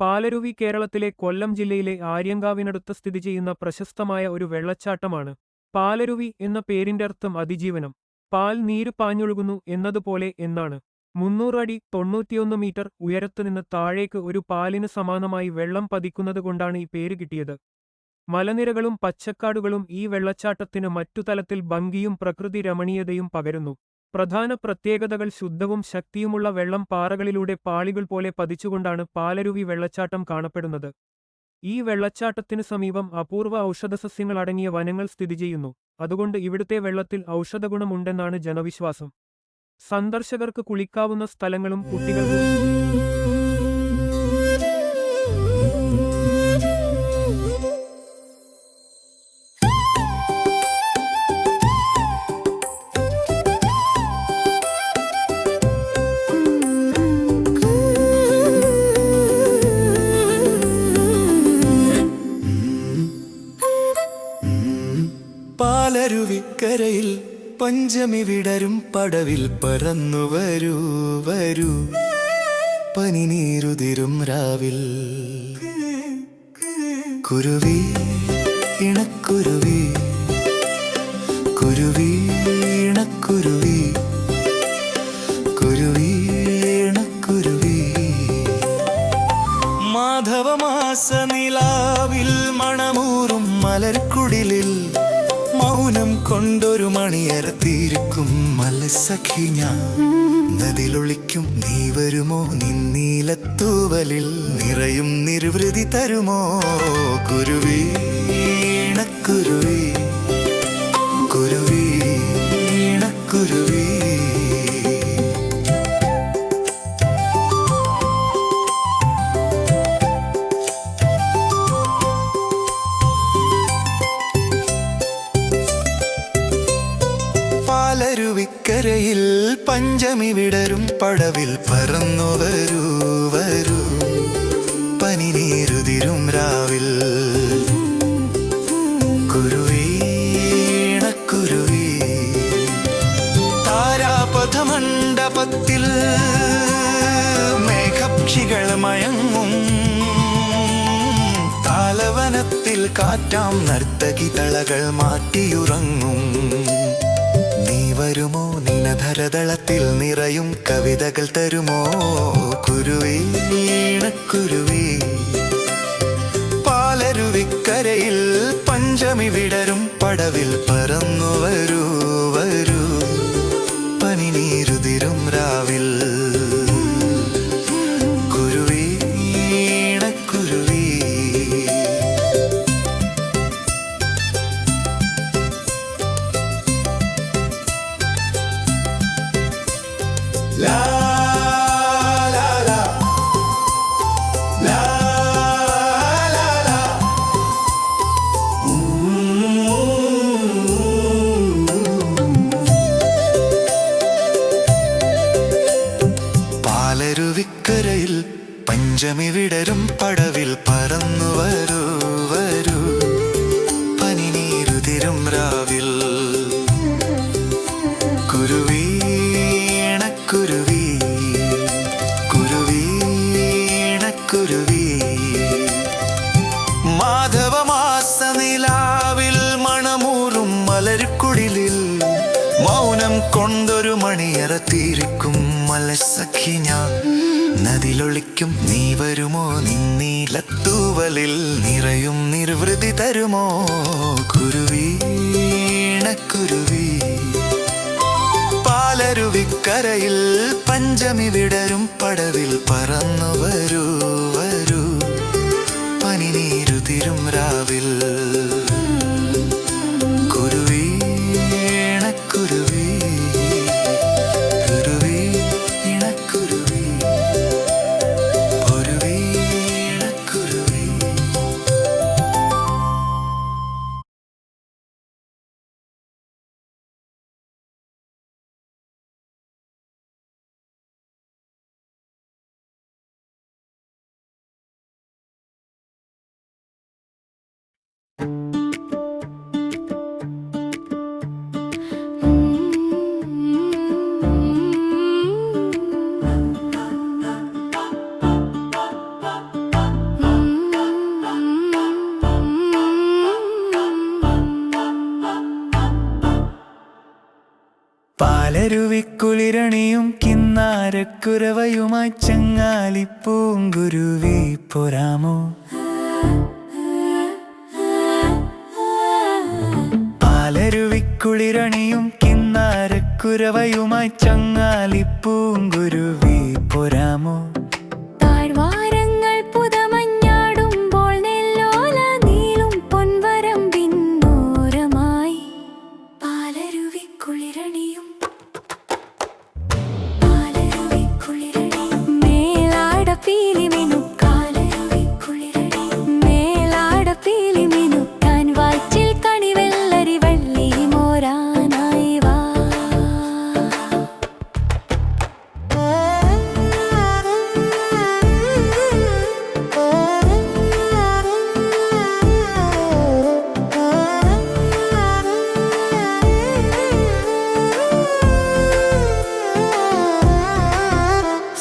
പാലരുവി കേരളത്തിലെ കൊല്ലം ജില്ലയിലെ ആര്യങ്കാവിനടുത്ത് സ്ഥിതി ചെയ്യുന്ന പ്രശസ്തമായ ഒരു വെള്ളച്ചാട്ടമാണ്. പാലരുവി എന്ന പേരിന്റെ അർത്ഥം അതിജീവനം. പാൽ നീര് പാഞ്ഞൊഴുകുന്നു എന്നതുപോലെ എന്നാണ്. 300 അടി 91 മീറ്റർ ഉയരത്തുനിന്ന് താഴേക്ക് ഒരു പാലിന് സമാനമായി വെള്ളം പതിക്കുന്നതുകൊണ്ടാണ് ഈ പേര് കിട്ടിയത്. മലനിരകളും പച്ചക്കാടുകളും ഈ വെള്ളച്ചാട്ടത്തിന് മറ്റു തലത്തിൽ ഭംഗിയും പ്രകൃതി രമണീയതയും പകരുന്നു. പ്രധാന പ്രത്യേകതകൾ ശുദ്ധവും ശക്തിയുമുള്ള വെള്ളം പാറകളിലൂടെ പാളികൾ പോലെ പതിച്ചുകൊണ്ടാണ് പാലരുവി വെള്ളച്ചാട്ടം കാണപ്പെടുന്നത്. ഈ വെള്ളച്ചാട്ടത്തിനു സമീപം അപൂർവ ഔഷധസസ്യങ്ങൾ അടങ്ങിയ വനങ്ങൾ സ്ഥിതി ചെയ്യുന്നു. അതുകൊണ്ട് ഇവിടുത്തെ വെള്ളത്തിൽ ഔഷധഗുണം ഉണ്ടെന്നാണ് ജനവിശ്വാസം. സന്ദർശകർക്ക് കുളിക്കാവുന്ന സ്ഥലങ്ങളും കുട്ടികൾക്ക് പാലരുവിക്കരയിൽ പഞ്ചമി വിടരും പടവിൽ പറന്നു വരൂ വരൂ, പനിനീരുതിരും രാവിൽ. കുരുവി ഇണക്കുരുവി, കുരുവി ഇണക്കുരുവി, കുരുവി ഇണക്കുരുവി. മാധവമാസ നിലാവിൽ മണമൂറും മലർക്കുടിലിൽ മൗനം കൊണ്ടൊരു മണിയറത്തിരിക്കും മലസഖി ഞാൻ. നദിലൊളിക്കും നീ വരുമോ നിന്നീലത്തൂവലിൽ നിറയും നിർവൃതി തരുമോ. കുരുവി ഇണക്കുരുവി, കുരുവി ഇണക്കുരുവി. പാലരുവിക്കരയിൽ പഞ്ചമി വിടരും പടവിൽ പറന്നു വരൂ വരൂ, പനിനീരുതിരും രാവിൽ. കുരുവി ഇണക്കുരുവി. താരാപഥമണ്ഡപത്തിൽ മേഘപക്ഷികൾ മയങ്ങും, താലവനത്തിൽ കാറ്റാം നർത്തകി തളകൾ മാറ്റിയുറങ്ങും. നീ വരുമോ നിനധരതളത്തിൽ നിറയും കവിതകൾ തരുമോ. കുരുവി ഇണക്കുരുവി. പാലരുവിക്കരയിൽ പഞ്ചമി വിടരും പടവിൽ പറന്നു വരൂ വരൂ, പനിനീരുതിരും രാവിൽ. കുരുവി ഇണക്കുരുവി. La la la, la la la. പാലരുവിക്കരയിൽ പഞ്ചമി വിടരും പടവിൽ പറന്നു വരൂ വരൂ, പനിനീരുതിരും രാവിൽ. കുരുവി ഇണക്കുരുവി, കുരുവി ഇണക്കുരുവി. മാധവമാസ നിലാവിൽ മണമൂറും മലർക്കുടിലിൽ മൗനം കൊണ്ടൊരു മണിയറത്തിരിക്കും മലസഖി ഞാൻ. നദിലൊളിക്കും നീ വരുമോ നിന്നീലത്തൂവലിൽ നിറയും നിർവൃതി തരുമോ. കുരുവി ഇണക്കുരുവി. പാലരുവിക്കരയിൽ പഞ്ചമി വിടരും പടവിൽ പറന്നു വരൂ വരൂ, പനിനീരുതിരും രാവിൽ. പാലരുവിക്കുളിരണിയും കിന്നാരക്കുരവയുമായി ചങ്ങാലി പൂങ്കുരുവി പോരാമോ. പാലരുവിക്കുളിരണിയും കിന്നാരക്കുരവയുമായി ചങ്ങാലി പൂങ്കുരുവി പോരാമോ.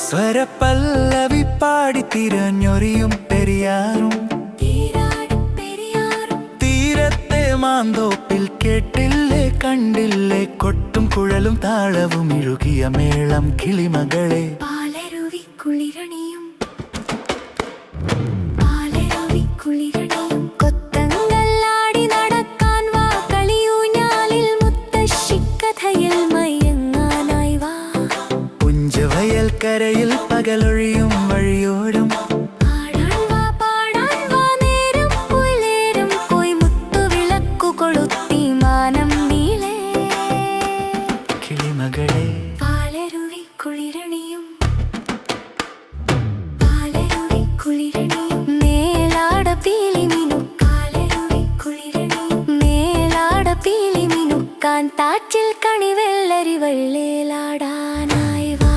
സ്വരപ്പല്ലവി പാടി തിരഞ്ഞൊറിയും പെരിയാറും തീരത്തെ മാന്തോപ്പിൽ കേട്ടില്ലേ കണ്ടില്ലേ കൊട്ടും കുഴലും താളവും ഇഴുകിയ മേളം കിളിമകളെ. കരയിൽ പകലൊഴിയും വഴിയോരം കിളിമകളെ. താറ്റിൽ കണിവെള്ളരി വെള്ളേലാടാനായി വാ.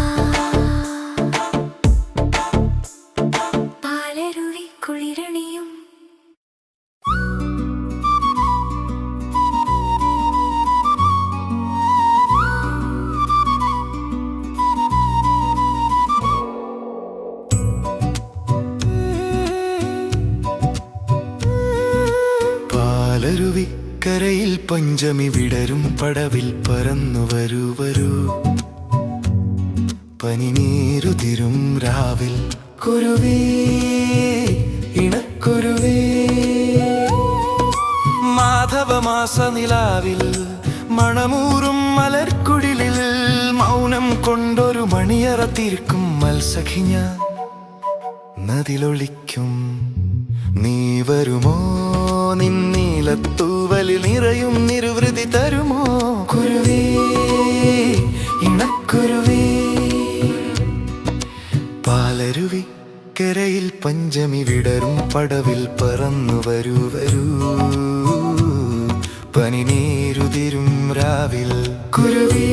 പാലരുവിക്കരയിൽ പഞ്ചമി വിടരും പടവിൽ പറന്നു വരൂ വരൂ. പനിനീരുതിരും രാവിൽ കുരുവി ഇണക്കുരുവി. മാധവമാസ നിലാവിൽ മണമൂറും മലർക്കുടിലിൽ മൗനം കൊണ്ടൊരു മണിയറ തീർക്കും മത്സഖിഞ്ഞ നദിലൊളിക്കും. നീ വരുമോ നിന്നീലത്തൂവലിൽ നിറയും നിരുവൃതി തരുമോ. കുരുവി ഇണക്കുരുവി. പാലരുവി കരയിൽ പഞ്ചമി വിടരും പടവിൽ പറന്നു വരൂ വരൂ. പനിനീരുതിരും രാവിൽ കുരുവി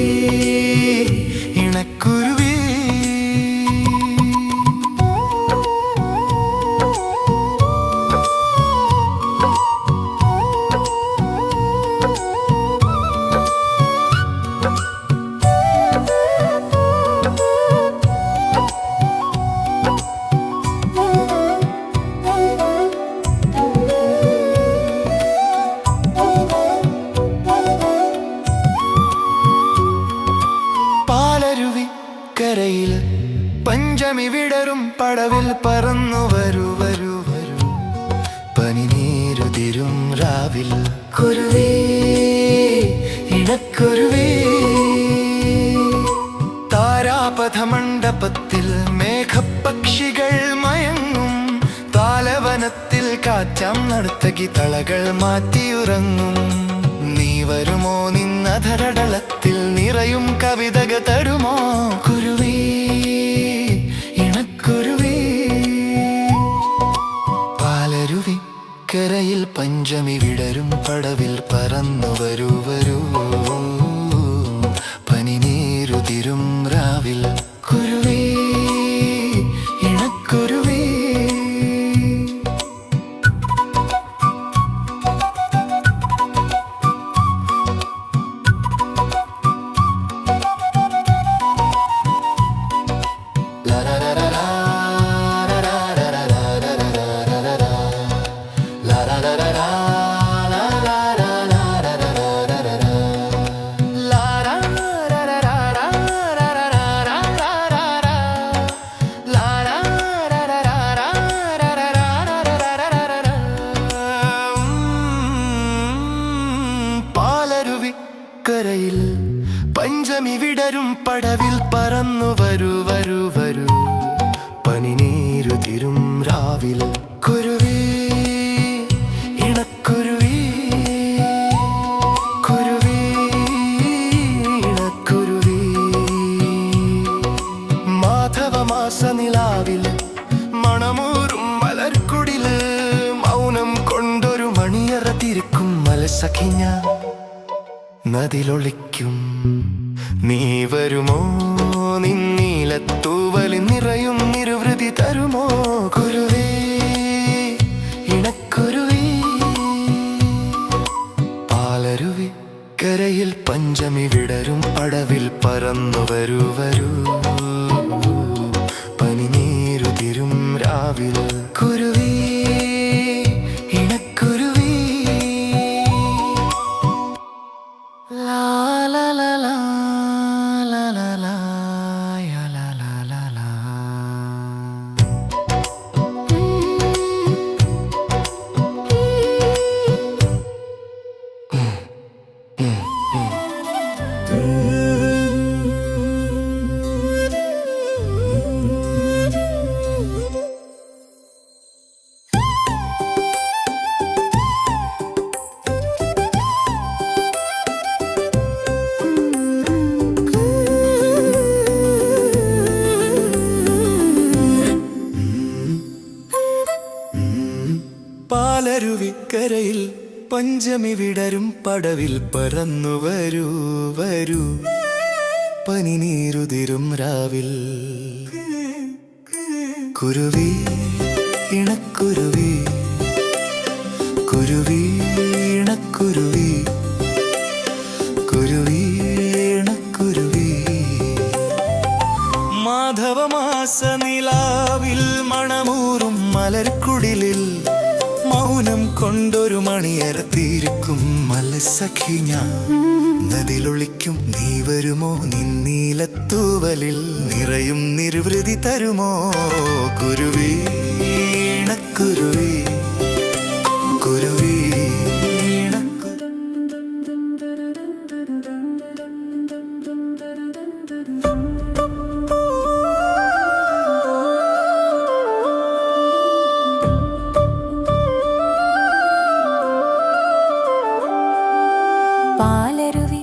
ഇണക്കുരുവി. കരയിൽ പഞ്ചമി വിടരും പടവിൽ പറന്നു വരൂ വരൂ വരൂ. പനിനീരുതിരും രാവിൽ കുരുവി ഇണക്കുരുവി. താരാപഥമണ്ഡപത്തിൽ മേഘപക്ഷികൾ മയങ്ങും. താലവനത്തിൽ കാറ്റാം നർത്തകി തളകൾ മാറ്റിയുറങ്ങും. നീ വരുമോ നിന്നധരടളത്തിൽ നിറയും കവിതക തരുമോ. കുരുവി ഇണക്കുരുവി. പാലരുവി കരയിൽ പഞ്ചമി വിടരും പടവിൽ പറന്നു വരൂ വരൂ. പനിനീരുതിരും രാവിൽ കുരുവി ഇണക്കുരുവി. പറന്നു വരൂ വരൂ വരൂ പനിനീരു തിരും രാവിൽ കുരുവി ഇണക്കുരുവി കുരുവി ഇണക്കുരുവി മാധവമാസ നിലാവിൽ മണമൂറും മലർക്കുടില് മൗനം കൊണ്ടൊരു മണിയറ തിരിക്കും മലസഖിഞ്ഞ നദിലൊളിക്കും നീ വരുമോ നിന്നീലത്തൂവലി നിറയും നിരുവൃതി തരുമോ കുരുവി ഇണക്കുരുവി പാലരുവി കരയിൽ പഞ്ചമി വിടരും പടവിൽ പറന്നു വരൂ വരൂ പനിനീരു തിരും രാവിൽ കുരുവി ഇണക്കുരുവി ലാ ലാ ലാ ലാ ലാ ലാ ലാ യാ ലാ ലാ ലാ ലാ. പാലരുവിക്കരയിൽ പഞ്ചമി വിടരും പടവിൽ പറന്നു വരൂ വരൂ പനിനീരുതിരും രാവിൽ കുരുവി ഇണക്കുരുവി കുരുവി ഇണക്കുരുവി കുരുവി ഇണക്കുരുവി മാധവമാസ നിലാവിൽ മണമൂറും മലർക്കുടിലിൽ മൗനം കൊണ്ടൊരു മണിയറത്തിരിക്കും മലസഖി ഞാൻ നദിലൊളിക്കും നീ വരുമോ നിന്നീലത്തൂവലിൽ നിറയും നിർവൃതി തരുമോ കുരുവി ഇണക്കുരുവി കുരുവി പാലരുവി